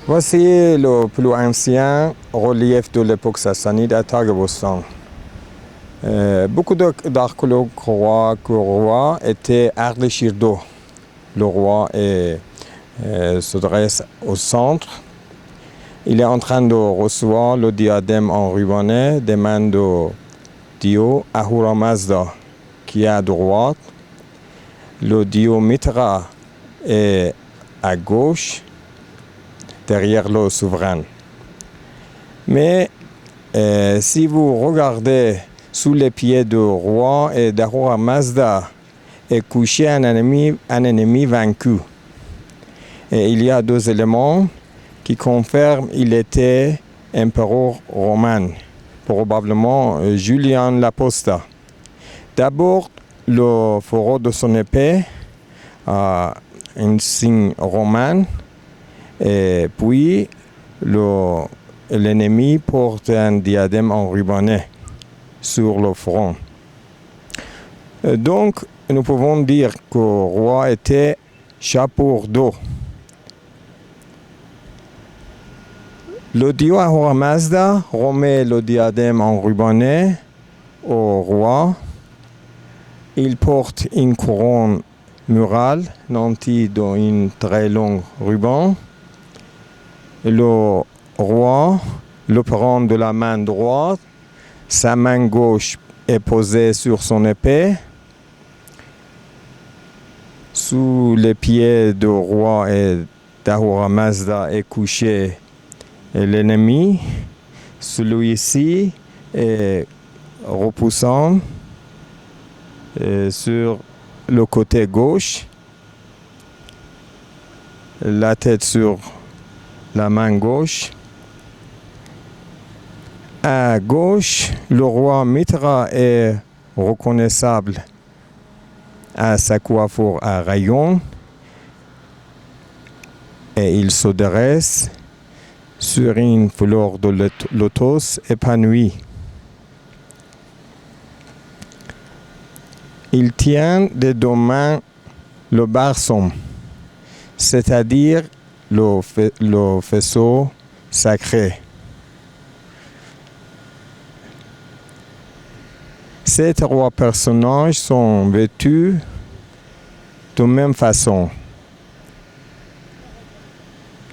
Voici le plus ancien relief de l'époque sassanide à Taghabostan. Beaucoup d'archéologues croient que le roi était Ardeshir-Do. Le roi se dresse au centre. Il est en train de recevoir le diadème enrubanné des mains de Dieu Ahura Mazda, qui est à droite. Le dieu Mitra est à gauche, derrière le souverain. Mais si vous regardez sous les pieds du roi et d'Ahura Mazda est couché un ennemi vaincu. Et il y a deux éléments qui confirment qu'il était empereur romain, probablement Julien l'Apostat. D'abord, le fourreau de son épée a un signe romain, et puis l'ennemi porte un diadème enrubanné sur le front. Donc, nous pouvons dire que le roi était chapeau d'eau. Le dieu Ahura Mazda remet le diadème enrubanné au roi. Il porte une couronne murale nantie d'un très long ruban. Le roi le prend de la main droite. Sa main gauche est posée sur son épée. Sous les pieds du roi et d'Ahura Mazda est couché l'ennemi. Celui-ci est repoussant sur le côté gauche, la tête sur la main gauche. À gauche, le roi Mitra est reconnaissable à sa coiffure à rayons et il se dresse sur une fleur de lotus épanouie. Il tient des deux mains le bâton, c'est-à-dire le faisceau sacré. Ces trois personnages sont vêtus de même façon.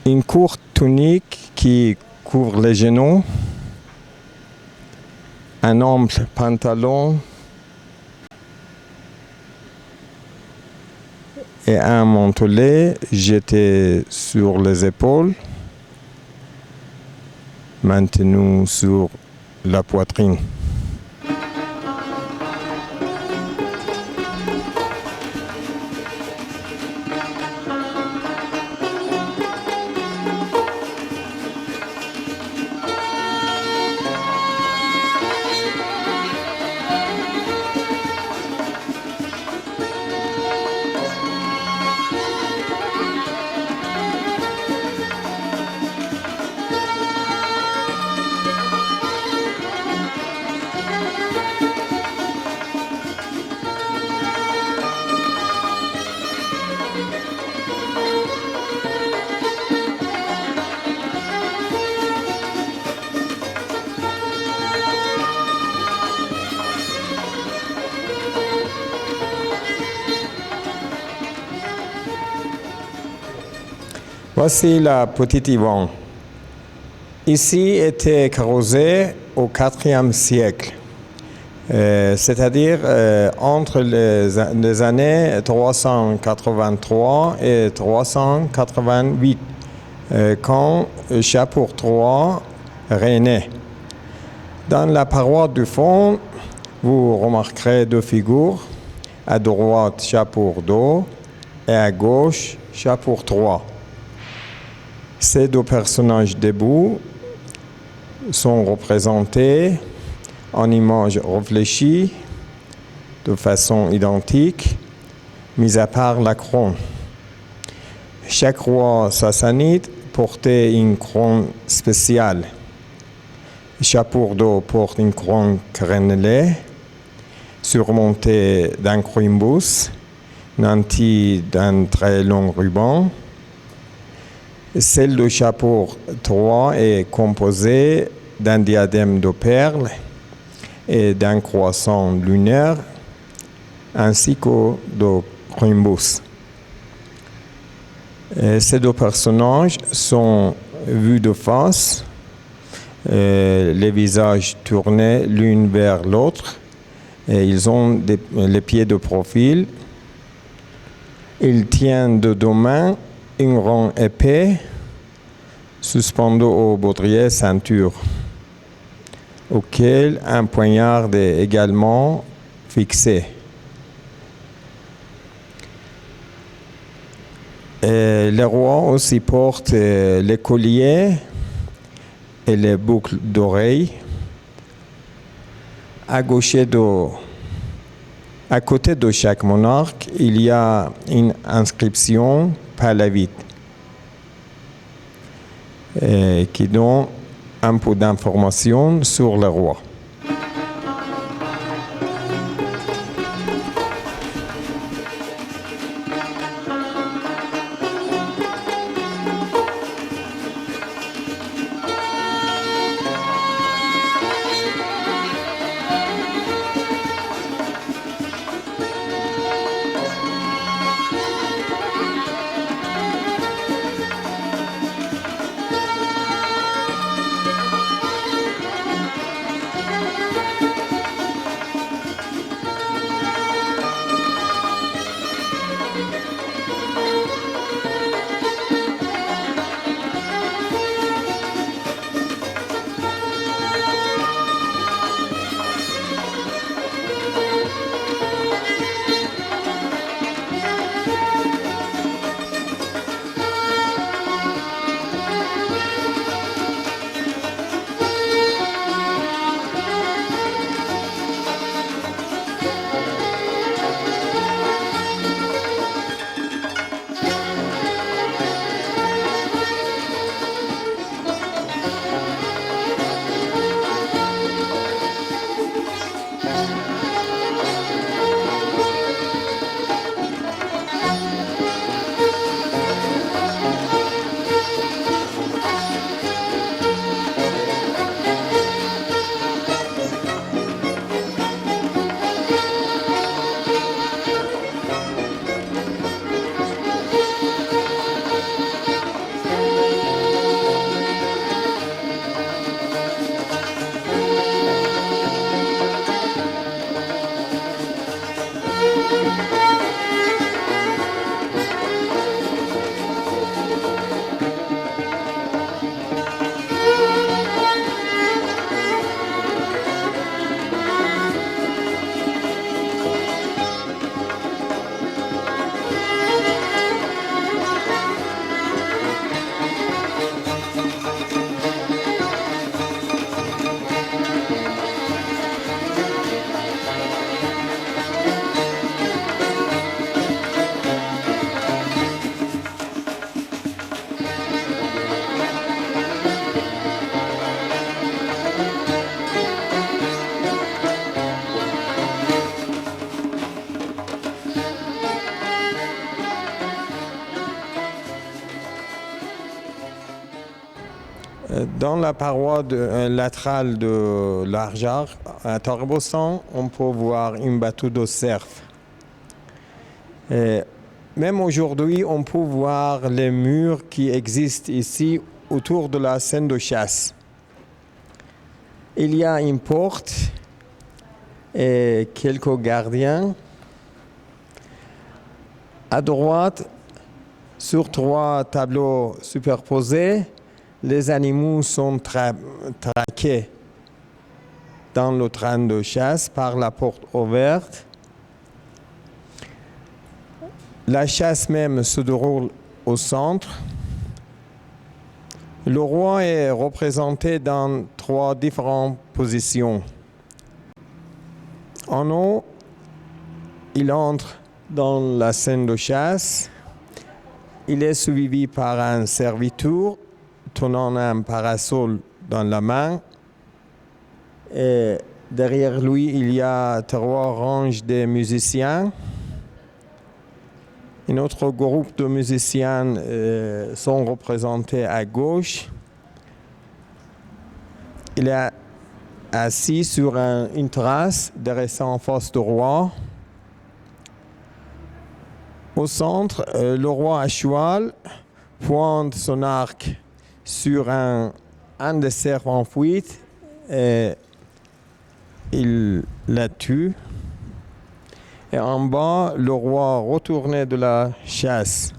Une courte tunique qui couvre les genoux, un ample pantalon et un mantelet jeté sur les épaules, maintenu sur la poitrine. Voici la petite Yvonne. Ici était carrossé au IVe siècle, c'est-à-dire entre les années 383 et 388, quand Shapur III régnait. Dans la paroi du fond, vous remarquerez deux figures, à droite Shapur II et à gauche Shapur III. Ces deux personnages debout sont représentés en images réfléchies de façon identique, mis à part la couronne. Chaque roi sassanide portait une couronne spéciale. Shapur II porte une couronne crénelée, surmontée d'un quimbus, nanti d'un très long ruban. Celle du chapeau 3 est composée d'un diadème de perles et d'un croissant lunaire, ainsi que de Crimbus. Ces deux personnages sont vus de face, les visages tournés l'un vers l'autre, et ils ont les pieds de profil. Ils tiennent de deux mains une grande épée suspendue au baudrier ceinture, auquel un poignard est également fixé. Et le roi aussi porte les colliers et les boucles d'oreilles. À côté de chaque monarque, il y a une inscription palavite qui donne un peu d'informations sur le roi. Dans la paroi latérale de l'argent, à Torbosson, on peut voir une battue de cerf. Et même aujourd'hui, on peut voir les murs qui existent ici autour de la scène de chasse. Il y a une porte et quelques gardiens. À droite, sur 3 tableaux superposés, les animaux sont traqués dans le train de chasse par la porte ouverte. La chasse même se déroule au centre. Le roi est représenté dans 3 différentes positions. En haut, il entre dans la scène de chasse. Il est suivi par un serviteur tenant un parasol dans la main. Et derrière lui, il y a 3 rangs de musiciens. Un autre groupe de musiciens sont représentés à gauche. Il est assis sur une terrasse dressée en face du roi. Au centre, le roi à cheval pointe son arc sur un des cerfs en fuite et il la tue. Et en bas, le roi retourné de la chasse.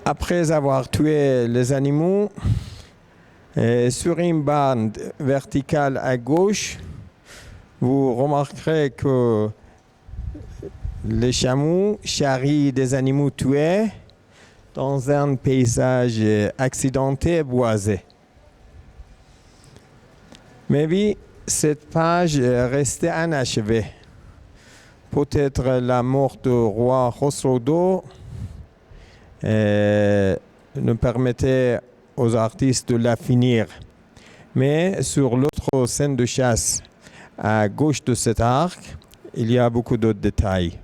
Après avoir tué les animaux, sur une bande verticale à gauche, vous remarquerez que les chameaux charrient des animaux tués dans un paysage accidenté et boisé. Mais oui, cette page est restée inachevée. Peut-être la mort du roi Khosrow nous permettait aux artistes de la finir. Mais sur l'autre scène de chasse, à gauche de cet arc, il y a beaucoup d'autres détails.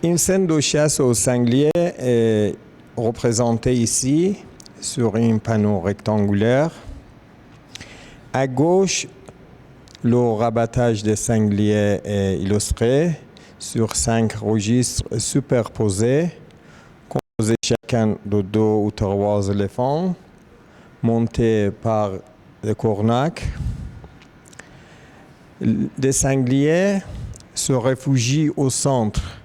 Une scène de chasse au sanglier est représentée ici sur un panneau rectangulaire. À gauche, le rabattage des sangliers est illustré sur 5 registres superposés, composés chacun de 2 ou 3 éléphants, montés par des cornacs. Des sangliers se réfugient au centre,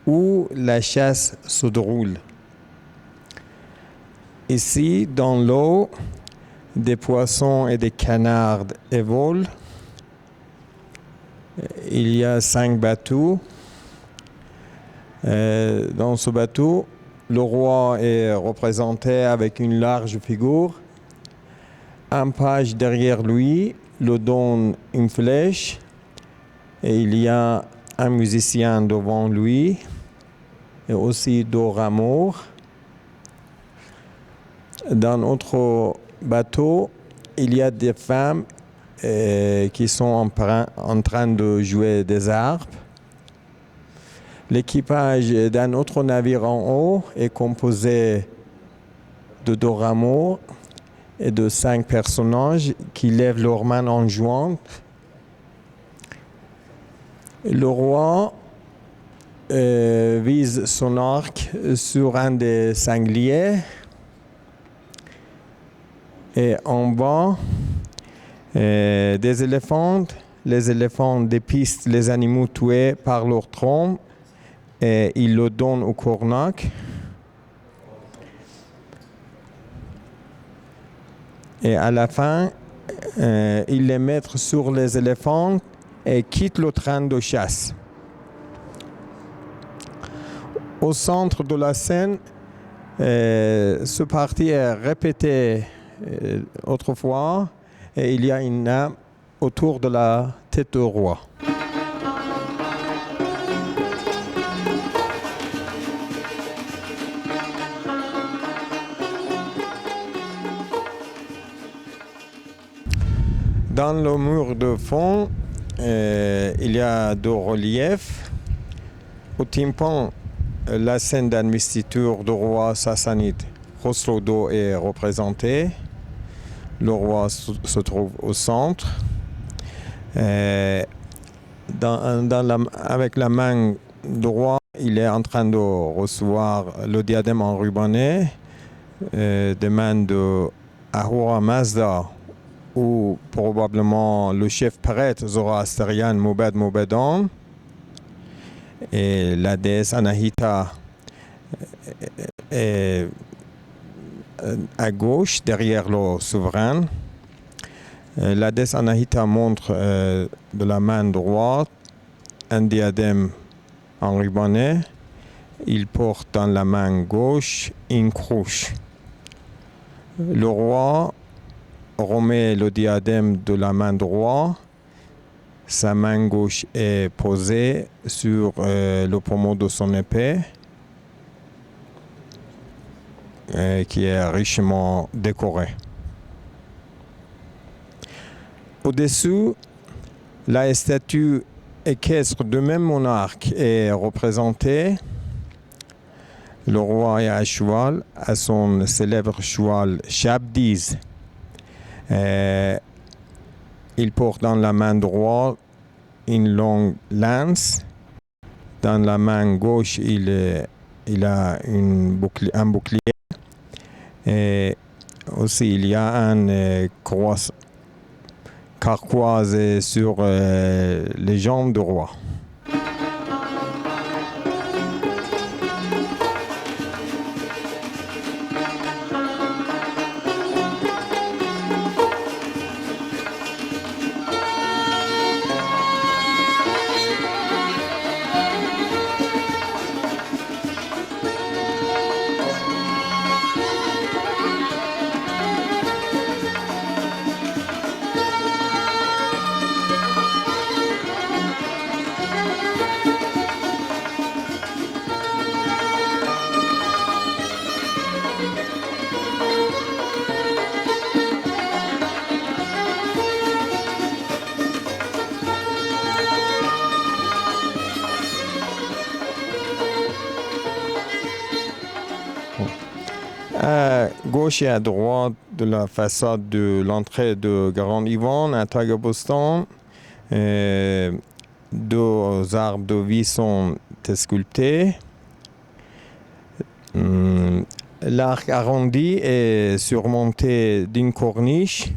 où la chasse se déroule. Ici, dans l'eau, des poissons et des canards évoluent. Il y a 5 bateaux. Dans ce bateau, le roi est représenté avec une large figure. Un page derrière lui lui donne une flèche et il y a un musicien devant lui et aussi 2 rameaux. Dans notre bateau, il y a des femmes qui sont en train de jouer des harpes. L'équipage d'un autre navire en haut est composé de 2 rameaux et de 5 personnages qui lèvent leurs mains en jouant. Le roi vise son arc sur un des sangliers et en bas des éléphants. Les éléphants dépistent les animaux tués par leur trompe et ils le donnent au cornac. Et à la fin, ils les mettent sur les éléphants et quittent le train de chasse. Au centre de la scène, ce parti est répété autrefois et il y a une nappe autour de la tête du roi. Dans le mur de fond, il y a 2 reliefs. Au tympan, la scène d'investiture du roi sassanide Khosrow est représentée. Le roi se trouve au centre. Avec la main droite, il est en train de recevoir le diadème enrubanné des mains de Ahura Mazda, ou probablement le chef prêtre zoroastrien Mobed Mobedan, et la déesse Anahita est à gauche, derrière le souverain. La déesse Anahita montre de la main droite un diadème enrubanné Il porte dans la main gauche une cruche. Le roi remet le diadème de la main droite. Sa main gauche est posée sur le pommeau de son épée, qui est richement décoré. Au-dessous, la statue équestre du même monarque est représentée. Le roi est à cheval, à son célèbre cheval Shabdiz. Il porte dans la main droite une longue lance. Dans la main gauche, il a un bouclier. Et aussi, il y a un carquoise sur les jambes du roi. À gauche et à droite de la façade de l'entrée de Grand Ivan à Tagobostan, deux arbres de vie sont sculptés. L'arc arrondi est surmonté d'une corniche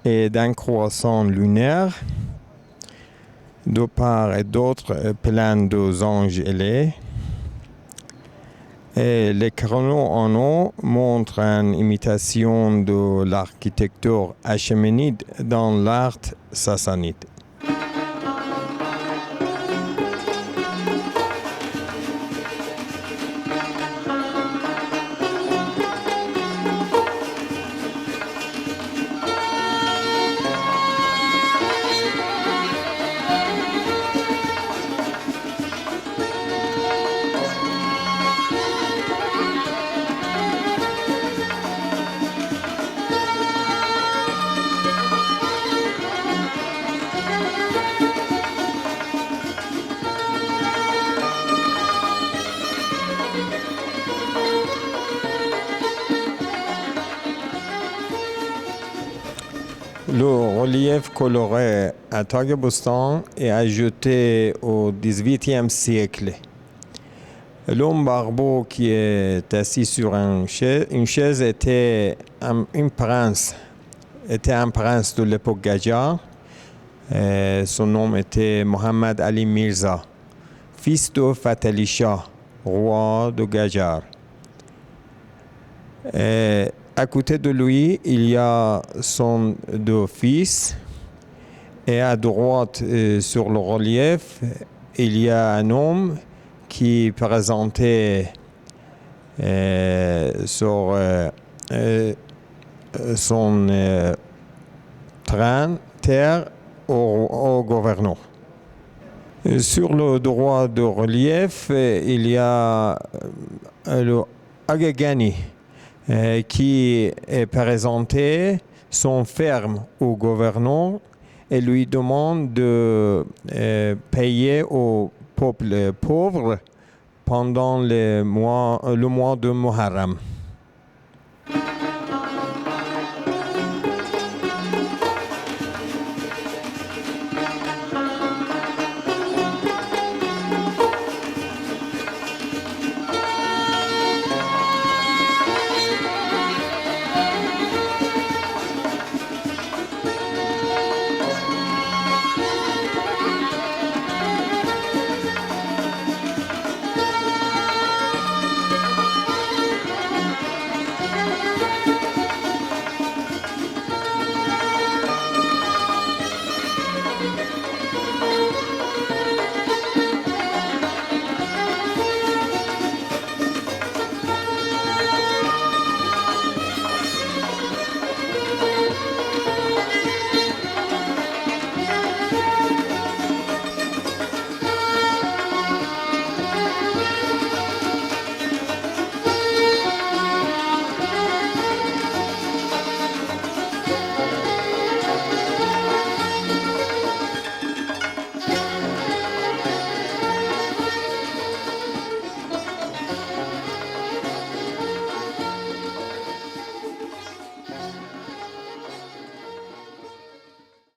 et d'un croissant lunaire. De part et d'autre, plein de anges ailés. Et les créneaux en haut montrent une imitation de l'architecture achéménide dans l'art sassanide. Le relief coloré à Tagobostan est ajouté au XVIIIe siècle. L'homme barbeau qui est assis sur une chaise était un prince de l'époque Qajar. Son nom était Mohammad Ali Mirza, fils de Fatali Shah, roi de Qajar. À côté de lui, il y a son deux fils. Et à droite, sur le relief, il y a un homme qui présentait sur son train terre au gouverneur. Sur le droit de relief, il y a le Agagani, qui est présenté son ferme au gouverneur et lui demande de payer au peuple pauvre pendant le mois de Muharram.